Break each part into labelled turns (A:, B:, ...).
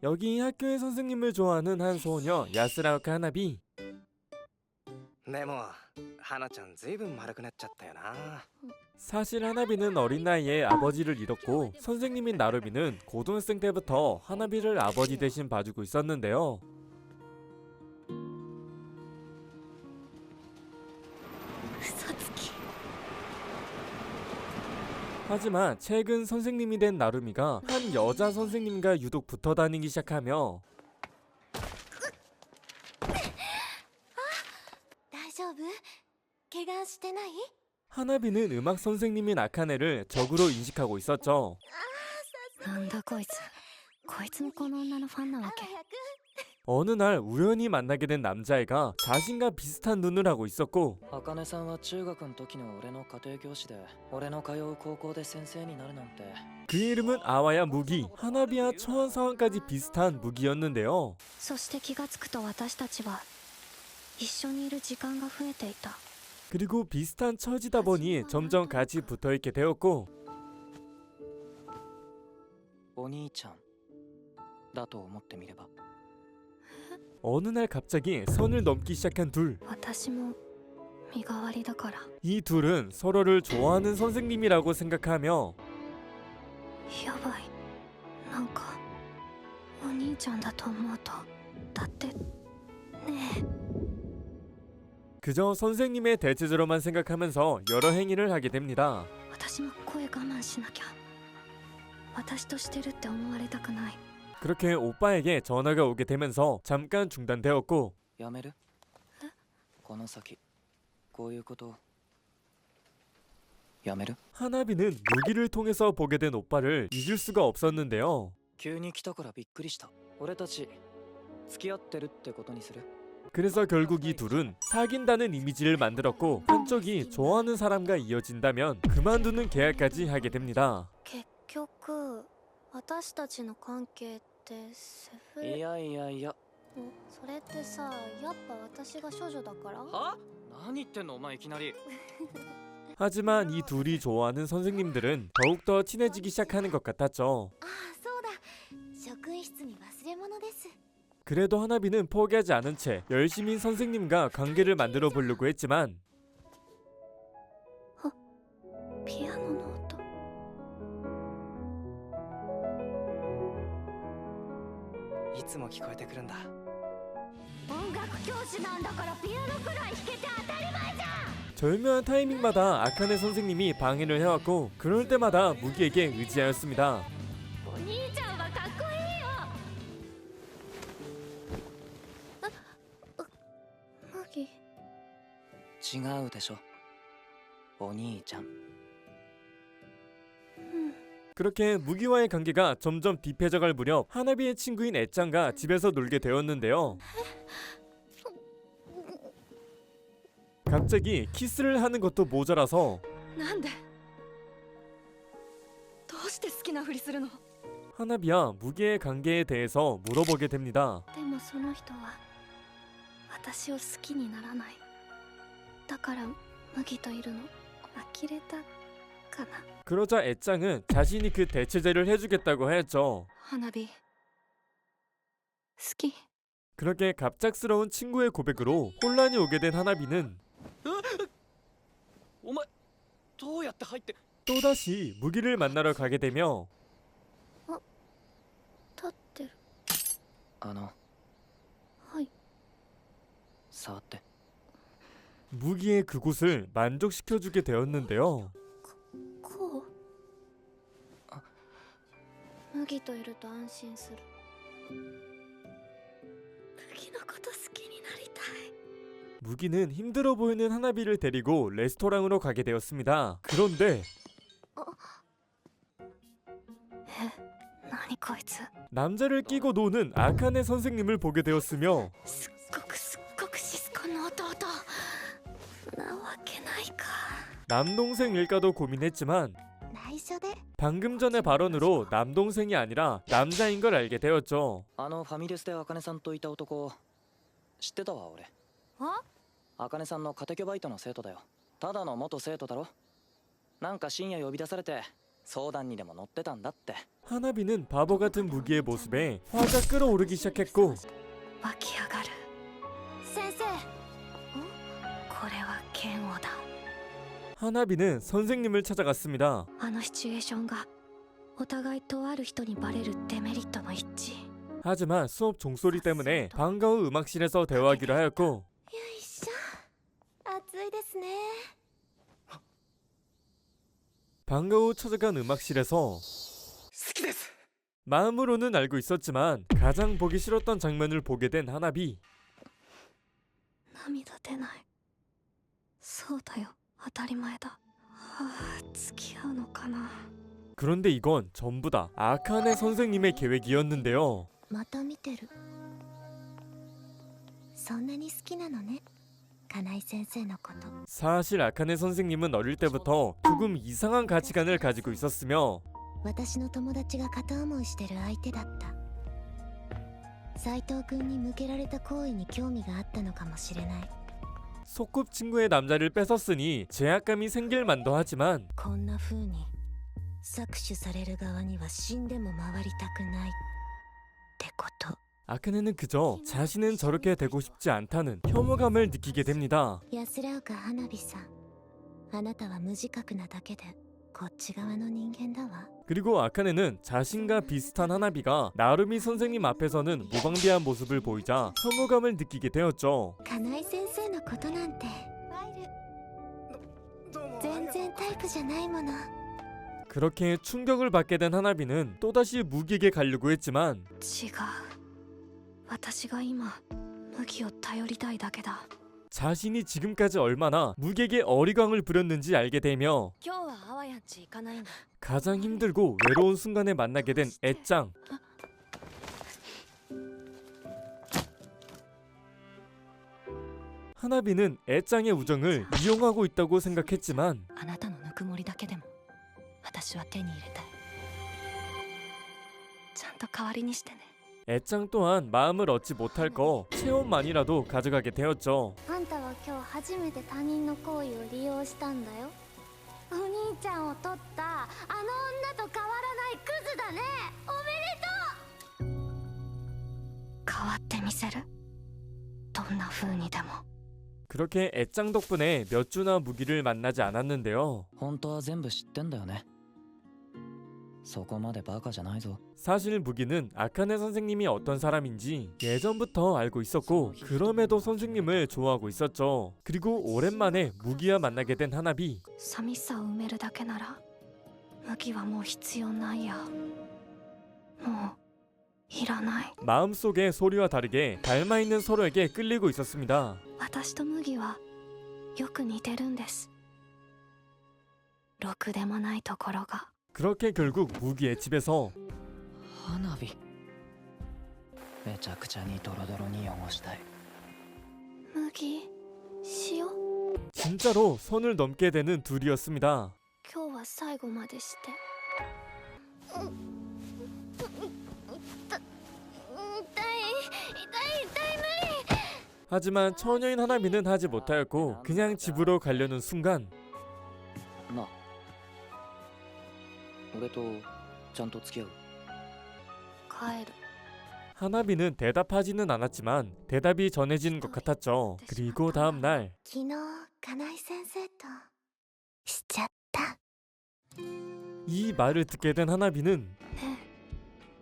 A: 여기 학교의 선생님을 좋아하는 한 소녀 야스라우카 하나비.
B: でも花ちゃんずいぶん丸くなっちゃったよな。
A: 사실 하나비는 어린 나이에 아버지를 잃었고 선생님인 나루비는 고등학생 때부터 하나비를 아버지 대신 봐주고 있었는데요. 하지만 최근 선생님이 된 나루미가 한 여자 선생님과 유독 붙어 다니기 시작하며
C: 大丈夫？怪我してない？
A: 하나비는 음악 선생님인 아카네를 적으로 인식하고 있었죠.
D: なんだこいつ。こいつもこの女のファンなわけ。
A: 어느 날 우연히 만나게 된 남자애가 자신과 비슷한 눈을 하고 있었고
E: 茜さんは中学の時の俺の家庭教師で俺の通う高校で先生になるなんて
A: 그 이름은 아와야 무기, 하나비와 처한 상황까지 비슷한 무기였는데요.
D: そして気がつくと私たちは一緒にいる時間が増えていた。
A: 그리고 비슷한 처지다 보니 점점 같이 붙어있게 되었고
E: お兄ちゃんだと思ってみれば
A: 어느 날 갑자기 선을 넘기 시작한 둘.
D: 私も身代わりだから。
A: 이 둘은 서로를 좋아하는 선생님이라고 생각하며
D: やばい。なんかお兄ちゃんだと思うと。だってねえ。
A: 그저 선생님의 대체제로만 생각하면서 여러 행위를 하게 됩니다.
D: 私も声我慢しなきゃ。私としてるって思われたくない。
A: 그렇게 오빠에게 전화가 오게 되면서 잠깐 중단되었고
E: やめるこの先こういうことやめる
A: 하나비는 무기를 통해서 보게 된 오빠를 잊을 수가 없었는데요.
E: 急に来たからびっくりした俺たち付き合ってるってことにする
A: 그래서 결국 이 둘은 사귄다는 이미지를 만들었고 한쪽이 좋아하는 사람과 이어진다면 그만두는 계약까지 하게 됩니다.
D: 結局私たちの関係ってセフレ。
E: いやいやいや
D: それってさ、やっぱ私が処女だから？
E: は何言ってんのお前いきなり
A: 하지만 이 둘이 좋아하는 선생님들은 더욱더 친해지기 시작하는 것 같았죠.
C: ああ、そうだ。職員室に忘れ物です。
A: 그래도 하나비는 포기하지 않은 채 열심히 선생님과 관계를 만들어 보려고 했지만
D: ピアノの音。
B: いつも聞こえてくるんだ。
C: 音楽教師なんだからピアノくらい弾けて当たり前じゃん。
A: 절묘한 타이밍마다 아카네 선생님이 방해를 해왔고 그럴 때마다 무기에게 의지하였습니다.
C: お兄ちゃんはかっこいいよ。
D: 麦。
E: 違うでしょお兄ちゃん
A: 그렇게 무기와의 관계가 점점 딥해져갈 무렵 하나비의 친구인 애짱과 집에서 놀게 되었는데요. 갑자기 키스를 하는 것도 모자라서
D: なんで？どうして好きなふりするの？
A: 하나비와 무기의 관계에 대해서 물어보게 됩니다.
D: でもその人は私を好きにならない。だから麦といるの呆れたかな。
A: 그러자 애짱은 자신이 그 대체제를 해주겠다고 했죠.
D: 花火好き。
A: 그렇게 갑작스러운 친구의 고백으로 혼란이 오게 된 하나비는
E: お前どうやって入って
A: 또다시 무기를 만나러 가게 되며
D: 立ってる。はい。
E: 触って
A: 무기의 그곳을 만족시켜주게 되었는데요.
D: こう？麦といると安心する。麦のこと好きになりたい。
A: 무기는 힘들어 보이는 하나비를 데리고 레스토랑으로 가게 되었습니다. 그런데
D: 何こいつ。
A: 남자를 끼고 노는 아카네 선생님을 보게 되었으며
D: すっごくシスコの弟なわけないか。
A: 남동생일까도 고민했지만
C: 内緒で。
A: 방금 전의 발언으로 남동생이 아니라 남자인 걸 알게 되었죠.
E: ファミレスで茜さんといた男知ってたわ俺
C: あ？
E: 茜さんの家庭教バイトの生徒だよただの元生徒だろなんか深夜呼び出されて相談にでも乗ってたんだって。
A: 하나비는 바보 같은 무기의 모습에 화가 끓어오르기 시작했고
D: 湧き上がる。先生。これは嫌悪だ。
A: 하나비는 선생님을 찾아갔습니다.
D: あのシチュエーションがお互いとある人にバレるデメリットの一致。
A: 하지만 수업 종소리 때문에 방과 후 음악실에서 대화하기로 하였고
D: よいしょ。暑いですね。
A: 방과 후 찾아간 음악실에서
B: 好きです。
A: 마음으로는 알고 있었지만 가장 보기 싫었던 장면을 보게 된 하나비.
D: 涙出ない。そうだよ。当たり前だ。付き合うのかな。
A: 그런데 이건 전부 다 아카네 선생님의 계획이었는데요.
F: また見てる。そんなに好きなのね、金井先生のこと。
A: 사실 아카네 선생님은 어릴 때부터 조금 이상한 가치관을 가지고 있었으며
F: 私の友達が片思いしてる相手だった。斉藤君に向けられた行為に興味があったのかもしれない。
A: 소꿉친구의 남자를 뺏었으니 제약감이 생길 만도 하지만
F: こんな風に搾取される側には死んでも回りたくないってこと。
A: 아카네는 그저 자신은 저렇게 되고 싶지 않다는 혐오감을 느끼게 됩니다.
F: 安ら岡花火さん、あなたは無自覚なだけでこっち側の人間だわ。
A: 그리고 아카네는 자신과 비슷한 하나비가 나루미 선생님 앞에서는 무방비한 모습을 보이자 혐오감을 느끼게 되었죠.
F: 金井先生のことなんて
B: どうも。
F: 全然タイプじゃないもの。
A: 그렇게 충격을 받게 된 하나비는 또다시 무기에게 가려고 했지만
D: 違う。私が今麦を頼りたいだけだ。
A: 자신이 지금까지 얼마나 무기에게 어리광을 부렸는지 알게 되며
D: 今日はあわやんち行かないんだ。
A: 가장 힘들고 외로운 순간에 만나게 된 애짱. 하나비는 애짱의 우정을 이용하고 있다고 생각했지만
D: あなたのぬくもりだけでも私は手に入れたい。ちゃんと代わりにしてね。
A: 애짱 또한 마음을 얻지 못할 거 체온만이라도 가져가게 되었죠.
C: あんたは今日初めて他人の行為を利用したんだよ。お兄ちゃんを取ったあの女と変わらないクズだね。おめでとう。
D: 変わってみせる。どんな風にでも。
A: 그렇게 애짱 덕분에 몇 주나 무기를 만나지 않았는데요.
E: 本当は全部知ってんだよね。そこまでバカじゃないぞ。
A: 사실 무기는 아카네 선생님이 어떤 사람인지 예전부터 알고 있었고 그럼에도 선생님을 좋아하고 있었죠. 그리고 오랜만에 무기와 만나게 된 하나비.
D: 寂しさを埋めるだけなら麦はもう必要ないや。もういらない。
A: 마음속의 소리와 다르게 닮아있는 서로에게 끌리고 있었습니다.
D: 私と麦はよく似てるんです。ろくでもないところが。
A: 그렇게 결국 무기의 집에서
E: 花火めちゃくちゃにドロドロに汚したい。
D: 麦、塩。
A: 진짜로 선을 넘게 되는 둘이었습니다.
D: 今日は最後までして。
A: 하지만 처녀인 하나비는 하지 못하였고 그냥 집으로 가려는 순간
E: なあ、俺とちゃんと付き合う？
D: 帰る。
A: 하나비는 대답하지는 않았지만 대답이 전해지는 것 같았죠. 그리고 다음날
F: 昨日金井先生としちゃった。
A: 이 말을 듣게 된 하나비는
D: ね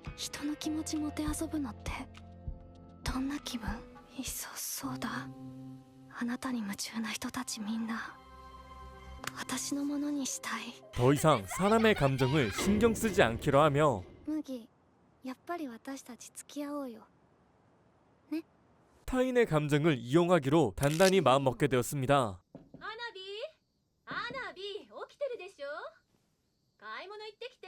D: え、人の気持ちもてあそぶのってどんな気分？いっそそうだ。あなたに夢中な人たちみんな私のものにしたい。
A: 더 이상 사람의 감정을 신경 쓰지 않기로 하며
C: 麦、やっぱり私たち付き合おうよ。
A: 타인의 감정을 이용하기로 단단히 마음먹게 되었습니다.
G: 花火花火起きてるでしょ。買い物行ってきて。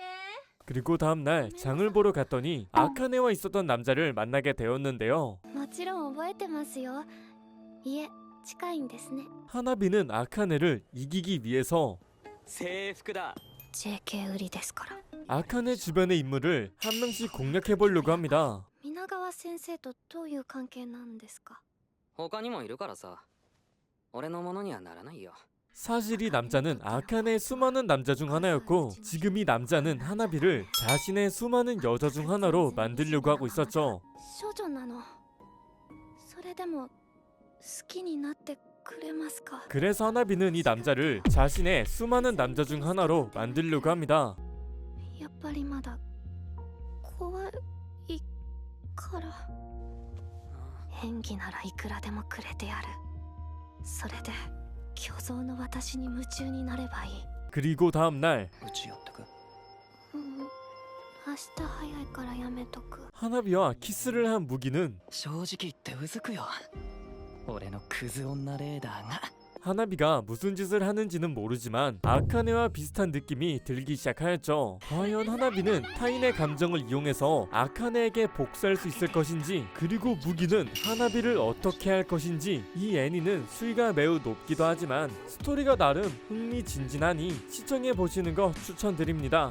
A: 그리고 다음날 장을 보러 갔더니 아카네와 있었던 남자를 만나게 되었는데요.
C: もちろん覚えてますよ。家近いんですね。
A: 하나비는 아카네를 이기기 위해서
E: 制服だ。
D: JK 売りですから。
A: 아카네 주변의 인물을 한 명씩 공략해보려고 합니다.
C: 皆川先生とどういう関係なんですか？
E: 他にもいるからさ。俺のものにはならないよ。
A: 사실 이 남자는 아카네의 수많은 남자 중 하나였고 지금 이 남자는 하나비를 자신의 수많은 여자 중 하나로 만들려고 하고 있었죠.
D: 少女なの。それでも好きになってくれますか？
A: 그래서 하나비는 이 남자를 자신의 수많은 남자 중 하나로 만들려고 합니다.
D: やっぱりまだ怖いから。演技ならいくらでもくれてやる。それで虚像の私に夢中になればいい。
A: 그리고 다음날
E: うちやってく。
D: 明日早いからやめとく。
A: 하나비와 키스를 한 무기는
E: 正直言ってうずくよ。俺のクズ女レーダーが。
A: 하나비가 무슨 짓을 하는지는 모르지만 아카네와 비슷한 느낌이 들기 시작하였죠. 과연 하나비는 타인의 감정을 이용해서 아카네에게 복수할 수 있을 것인지, 그리고 무기는 하나비를 어떻게 할 것인지. 이 애니는 수위가 매우 높기도 하지만 스토리가 나름 흥미진진하니 시청해보시는 거 추천드립니다.